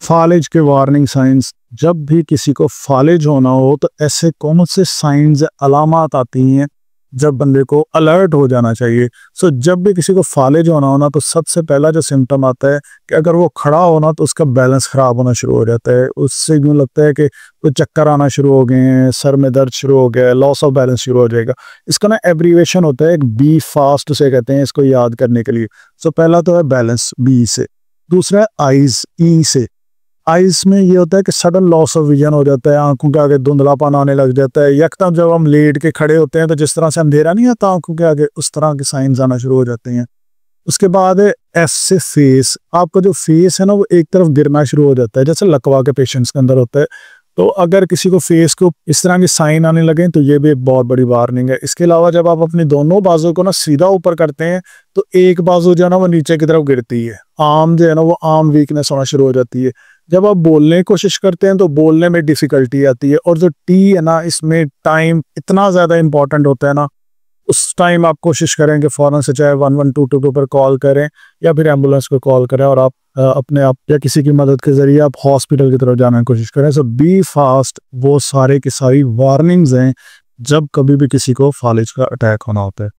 फालिज के warning science. जब भी किसी को फालिज होना हो तो ऐसे कौन से साइंस अलामात आती हैं जब बंदे को अलर्ट हो जाना चाहिए। जब भी किसी को फालिज होना होना तो सबसे पहला जो सिम्टम आता है कि अगर वो खड़ा होना तो उसका बैलेंस ख़राब होना शुरू हो जाता है। उससे यूँ लगता है कि तो चक्कर आना शुरू हो गए हैं, सर में दर्द शुरू हो गया है, लॉस ऑफ बैलेंस शुरू हो जाएगा। इसका ना एब्रीवेशन होता है एक बी फास्ट से कहते हैं इसको याद करने के लिए। पहला तो है बैलेंस बी से, दूसरा है आइज ई से। आइज में ये होता है कि सडन लॉस ऑफ विजन हो जाता है, आंखों के आगे धुंधलापन आने लग जाता है। यकदम जब हम लेट के खड़े होते हैं तो जिस तरह से अंधेरा नहीं आता आंखों के आगे, उस तरह के साइंस आना शुरू हो जाते हैं। उसके बाद है एस से फेस। आपका जो फेस है ना वो एक तरफ गिरना शुरू हो जाता है, जैसे लकवा के पेशेंट्स के अंदर होता है। तो अगर किसी को फेस को इस तरह के साइन आने लगे तो ये भी एक बहुत बड़ी वार्निंग है। इसके अलावा जब आप अपनी दोनों बाजू को ना सीधा ऊपर करते हैं तो एक बाजू जो है ना वो नीचे की तरफ गिरती है, आर्म जो है ना वो आर्म वीकनेस होना शुरू हो जाती है। जब आप बोलने की कोशिश करते हैं तो बोलने में डिफिकल्टी आती है। और जो टी है ना, इसमें टाइम इतना ज़्यादा इंपॉर्टेंट होता है ना, उस टाइम आप कोशिश करें कि फ़ौरन से चाहे 1122 पर कॉल करें या फिर एम्बुलेंस को कॉल करें और आप अपने आप या किसी की मदद के ज़रिए आप हॉस्पिटल की तरफ जाने की कोशिश करें। बी फास्ट वो सारे की सारी वार्निंग्स हैं जब कभी भी किसी को फालिज का अटैक होना होता है।